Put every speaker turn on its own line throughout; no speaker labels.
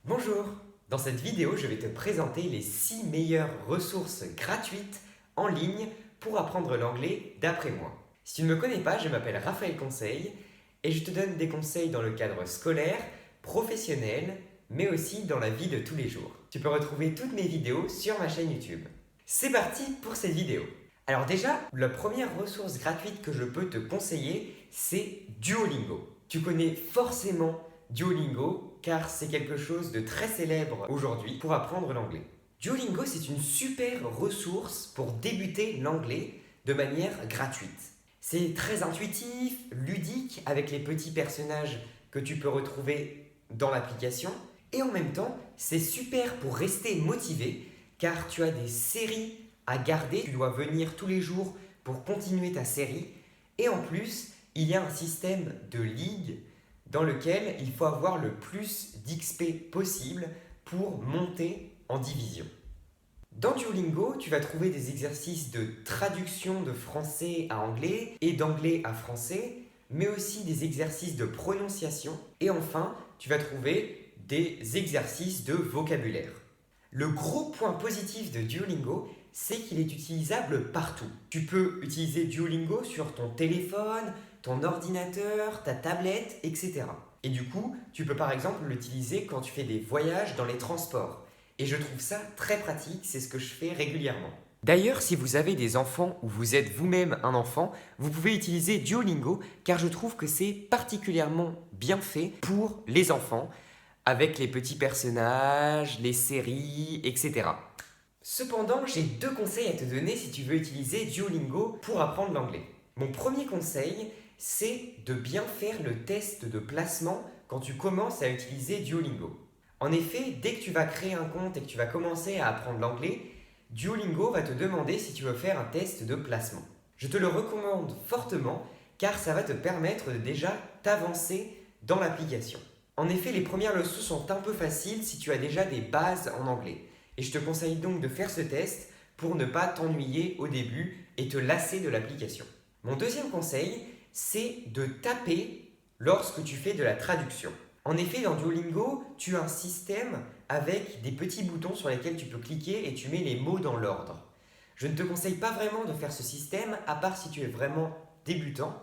Bonjour! Dans cette vidéo, je vais te présenter les 6 meilleures ressources gratuites en ligne pour apprendre l'anglais d'après moi. Si tu ne me connais pas, je m'appelle Raphaël Conseil et je te donne des conseils dans le cadre scolaire, professionnel, mais aussi dans la vie de tous les jours. Tu peux retrouver toutes mes vidéos sur ma chaîne YouTube. C'est parti pour cette vidéo! Alors déjà, la première ressource gratuite que je peux te conseiller, c'est Duolingo. Tu connais forcément Duolingo car c'est quelque chose de très célèbre aujourd'hui pour apprendre l'anglais. Duolingo, c'est une super ressource pour débuter l'anglais de manière gratuite. C'est très intuitif, ludique, avec les petits personnages que tu peux retrouver dans l'application. Et en même temps, c'est super pour rester motivé car tu as des séries à garder. Tu dois venir tous les jours pour continuer ta série. Et en plus, il y a un système de ligue dans lequel il faut avoir le plus d'XP possible pour monter en division. Dans Duolingo, tu vas trouver des exercices de traduction de français à anglais et d'anglais à français, mais aussi des exercices de prononciation. Et enfin, tu vas trouver des exercices de vocabulaire. Le gros point positif de Duolingo, c'est qu'il est utilisable partout. Tu peux utiliser Duolingo sur ton téléphone, ton ordinateur, ta tablette, etc. Et du coup, tu peux par exemple l'utiliser quand tu fais des voyages dans les transports. Et je trouve ça très pratique, c'est ce que je fais régulièrement. D'ailleurs, si vous avez des enfants ou vous êtes vous-même un enfant, vous pouvez utiliser Duolingo car je trouve que c'est particulièrement bien fait pour les enfants avec les petits personnages, les séries, etc. Cependant, j'ai 2 conseils à te donner si tu veux utiliser Duolingo pour apprendre l'anglais. Mon premier conseil, c'est de bien faire le test de placement quand tu commences à utiliser Duolingo. En effet, dès que tu vas créer un compte et que tu vas commencer à apprendre l'anglais, Duolingo va te demander si tu veux faire un test de placement. Je te le recommande fortement car ça va te permettre de déjà t'avancer dans l'application. En effet, les premières leçons sont un peu faciles si tu as déjà des bases en anglais. Et je te conseille donc de faire ce test pour ne pas t'ennuyer au début et te lasser de l'application. Mon deuxième conseil, c'est de taper lorsque tu fais de la traduction. En effet, dans Duolingo, tu as un système avec des petits boutons sur lesquels tu peux cliquer et tu mets les mots dans l'ordre. Je ne te conseille pas vraiment de faire ce système, à part si tu es vraiment débutant.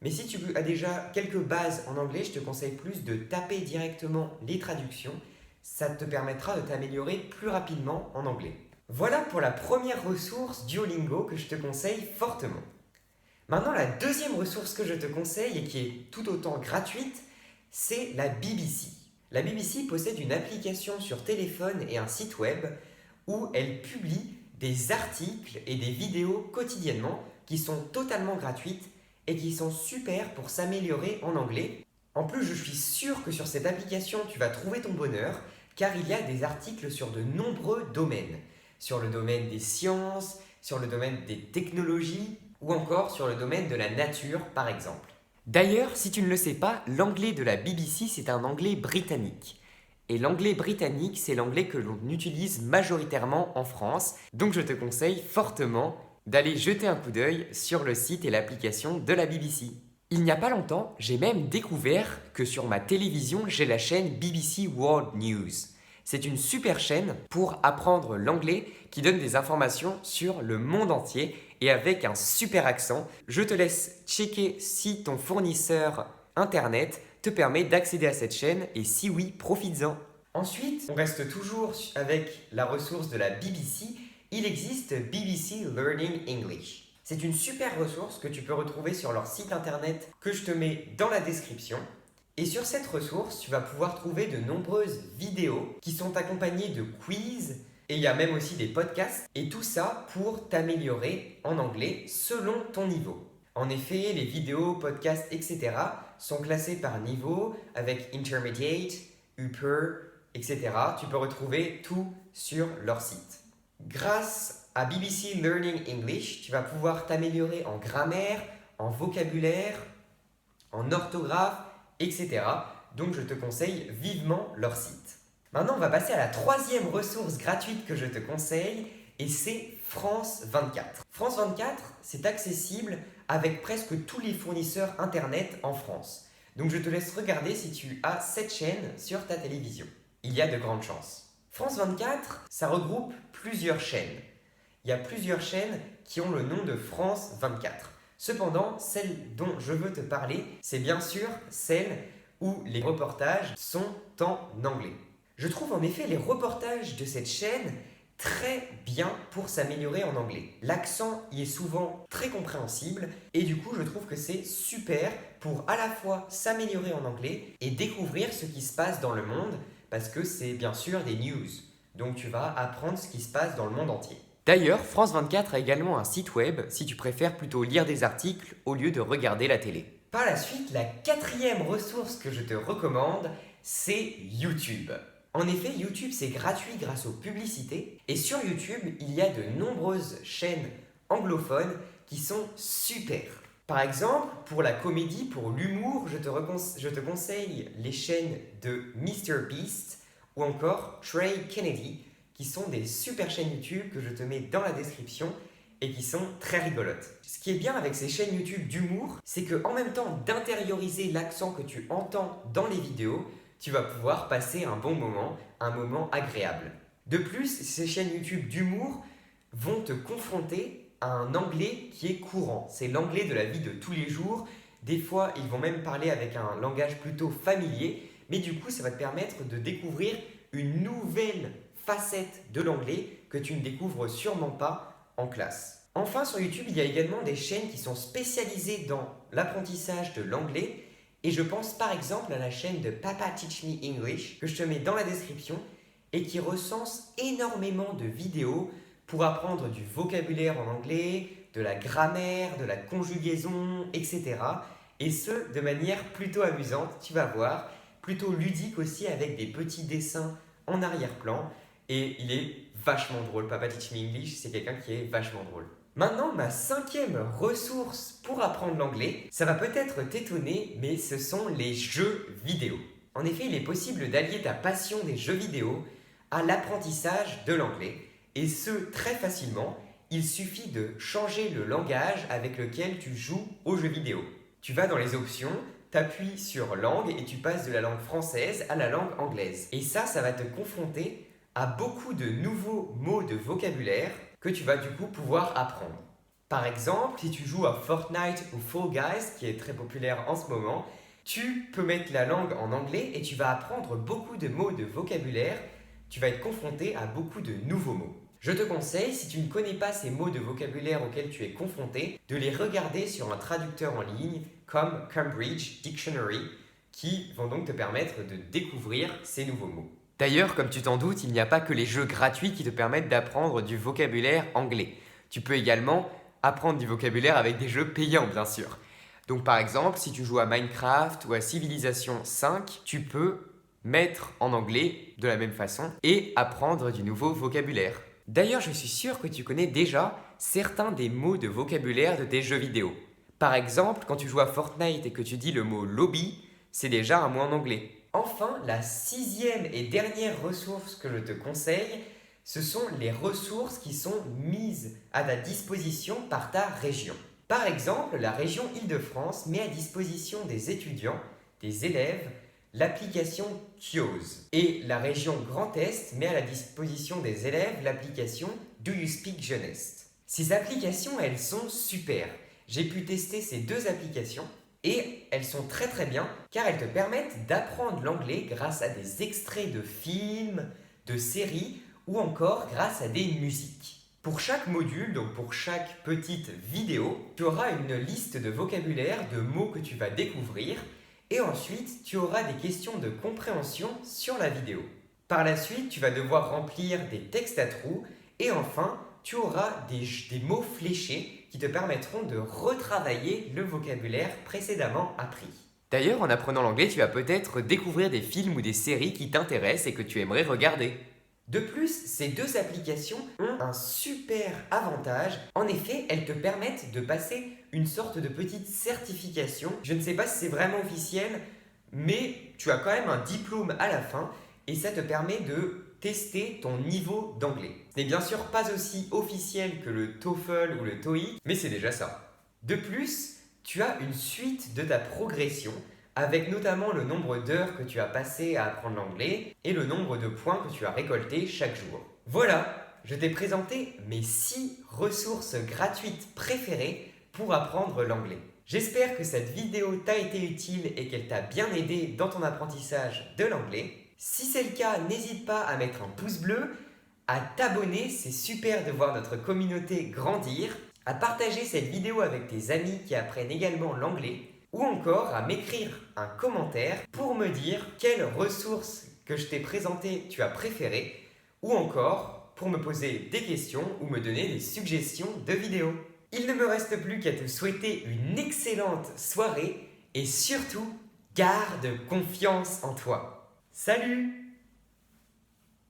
Mais si tu as déjà quelques bases en anglais, je te conseille plus de taper directement les traductions. Ça te permettra de t'améliorer plus rapidement en anglais. Voilà pour la première ressource Duolingo que je te conseille fortement. Maintenant, la deuxième ressource que je te conseille et qui est tout autant gratuite, c'est la BBC. La BBC possède une application sur téléphone et un site web où elle publie des articles et des vidéos quotidiennement qui sont totalement gratuites et qui sont super pour s'améliorer en anglais. En plus, je suis sûr que sur cette application, tu vas trouver ton bonheur car il y a des articles sur de nombreux domaines. Sur le domaine des sciences, sur le domaine des technologies ou encore sur le domaine de la nature par exemple. D'ailleurs, si tu ne le sais pas, l'anglais de la BBC c'est un anglais britannique. Et l'anglais britannique, c'est l'anglais que l'on utilise majoritairement en France. Donc je te conseille fortement d'aller jeter un coup d'œil sur le site et l'application de la BBC. Il n'y a pas longtemps, j'ai même découvert que sur ma télévision, j'ai la chaîne BBC World News. C'est une super chaîne pour apprendre l'anglais qui donne des informations sur le monde entier et avec un super accent. Je te laisse checker si ton fournisseur internet te permet d'accéder à cette chaîne et si oui, profites-en. Ensuite, on reste toujours avec la ressource de la BBC. Il existe BBC Learning English. C'est une super ressource que tu peux retrouver sur leur site internet que je te mets dans la description. Et sur cette ressource, tu vas pouvoir trouver de nombreuses vidéos qui sont accompagnées de quiz et il y a même aussi des podcasts et tout ça pour t'améliorer en anglais selon ton niveau. En effet, les vidéos, podcasts, etc. sont classés par niveau avec Intermediate, Upper, etc. Tu peux retrouver tout sur leur site. Grâce à BBC Learning English, tu vas pouvoir t'améliorer en grammaire, en vocabulaire, en orthographe, etc. Donc je te conseille vivement leur site. Maintenant, on va passer à la troisième ressource gratuite que je te conseille et c'est France 24. France 24, c'est accessible avec presque tous les fournisseurs internet en France. Donc je te laisse regarder si tu as cette chaîne sur ta télévision. il y a de grandes chances. France 24, ça regroupe plusieurs chaînes. Il y a plusieurs chaînes qui ont le nom de France 24. Cependant, celle dont je veux te parler, c'est bien sûr celle où les reportages sont en anglais. Je trouve en effet les reportages de cette chaîne très bien pour s'améliorer en anglais. L'accent y est souvent très compréhensible et du coup je trouve que c'est super pour à la fois s'améliorer en anglais et découvrir ce qui se passe dans le monde parce que c'est bien sûr des news. Donc tu vas apprendre ce qui se passe dans le monde entier. D'ailleurs, France 24 a également un site web si tu préfères plutôt lire des articles au lieu de regarder la télé. Par la suite, la quatrième ressource que je te recommande, c'est YouTube. En effet, YouTube c'est gratuit grâce aux publicités et sur YouTube, il y a de nombreuses chaînes anglophones qui sont super. Par exemple, pour la comédie, pour l'humour, je te conseille les chaînes de MrBeast ou encore Trey Kennedy qui sont des super chaînes YouTube que je te mets dans la description et qui sont très rigolotes. Ce qui est bien avec ces chaînes YouTube d'humour, c'est qu'en même temps d'intérioriser l'accent que tu entends dans les vidéos, tu vas pouvoir passer un bon moment, un moment agréable. De plus, ces chaînes YouTube d'humour vont te confronter à un anglais qui est courant. C'est l'anglais de la vie de tous les jours. Des fois, ils vont même parler avec un langage plutôt familier, mais du coup, ça va te permettre de découvrir une nouvelle facette de l'anglais que tu ne découvres sûrement pas en classe. Enfin, sur YouTube, il y a également des chaînes qui sont spécialisées dans l'apprentissage de l'anglais. Et je pense par exemple à la chaîne de Papa Teach Me English que je te mets dans la description et qui recense énormément de vidéos pour apprendre du vocabulaire en anglais, de la grammaire, de la conjugaison, etc. Et ce, de manière plutôt amusante, tu vas voir, plutôt ludique aussi avec des petits dessins en arrière-plan. Et il est vachement drôle. Papa Teach Me English, c'est quelqu'un qui est vachement drôle. Maintenant, ma cinquième ressource pour apprendre l'anglais, ça va peut-être t'étonner, mais ce sont les jeux vidéo. En effet, il est possible d'allier ta passion des jeux vidéo à l'apprentissage de l'anglais, et ce très facilement. Il suffit de changer le langage avec lequel tu joues aux jeux vidéo. Tu vas dans les options, t'appuies sur langue et tu passes de la langue française à la langue anglaise. Et ça va te confronter à beaucoup de nouveaux mots de vocabulaire que tu vas du coup pouvoir apprendre. Par exemple, si tu joues à Fortnite ou Fall Guys, qui est très populaire en ce moment, tu peux mettre la langue en anglais et tu vas apprendre beaucoup de mots de vocabulaire. Tu vas être confronté à beaucoup de nouveaux mots. Je te conseille, si tu ne connais pas ces mots de vocabulaire auxquels tu es confronté, de les regarder sur un traducteur en ligne comme Cambridge Dictionary, qui vont donc te permettre de découvrir ces nouveaux mots. D'ailleurs, comme tu t'en doutes, il n'y a pas que les jeux gratuits qui te permettent d'apprendre du vocabulaire anglais. Tu peux également apprendre du vocabulaire avec des jeux payants, bien sûr. Donc par exemple, si tu joues à Minecraft ou à Civilization 5, tu peux mettre en anglais de la même façon et apprendre du nouveau vocabulaire. D'ailleurs, je suis sûr que tu connais déjà certains des mots de vocabulaire de tes jeux vidéo. Par exemple, quand tu joues à Fortnite et que tu dis le mot lobby, c'est déjà un mot en anglais. Enfin, la sixième et dernière ressource que je te conseille, ce sont les ressources qui sont mises à ta disposition par ta région. Par exemple, la région Île-de-France met à disposition des étudiants, des élèves, l'application Kyoz. Et la région Grand Est met à la disposition des élèves l'application Do You Speak Jeunesse. Ces applications, elles sont super. J'ai pu tester ces deux applications et elles sont très très bien car elles te permettent d'apprendre l'anglais grâce à des extraits de films, de séries ou encore grâce à des musiques. Pour chaque module, donc pour chaque petite vidéo, tu auras une liste de vocabulaire, de mots que tu vas découvrir et ensuite tu auras des questions de compréhension sur la vidéo. Par la suite, tu vas devoir remplir des textes à trous et enfin, tu auras des mots fléchés qui te permettront de retravailler le vocabulaire précédemment appris. D'ailleurs, en apprenant l'anglais, tu vas peut-être découvrir des films ou des séries qui t'intéressent et que tu aimerais regarder. De plus, ces deux applications ont un super avantage. En effet, elles te permettent de passer une sorte de petite certification. Je ne sais pas si c'est vraiment officiel, mais tu as quand même un diplôme à la fin et ça te permet de tester ton niveau d'anglais. Ce n'est bien sûr pas aussi officiel que le TOEFL ou le TOEIC, mais c'est déjà ça. De plus, tu as une suite de ta progression avec notamment le nombre d'heures que tu as passé à apprendre l'anglais et le nombre de points que tu as récoltés chaque jour. Voilà, je t'ai présenté mes 6 ressources gratuites préférées pour apprendre l'anglais. J'espère que cette vidéo t'a été utile et qu'elle t'a bien aidé dans ton apprentissage de l'anglais. Si c'est le cas, n'hésite pas à mettre un pouce bleu, à t'abonner, c'est super de voir notre communauté grandir, à partager cette vidéo avec tes amis qui apprennent également l'anglais, ou encore à m'écrire un commentaire pour me dire quelles ressources que je t'ai présentées tu as préférées, ou encore pour me poser des questions ou me donner des suggestions de vidéos. Il ne me reste plus qu'à te souhaiter une excellente soirée et surtout, garde confiance en toi. Salut!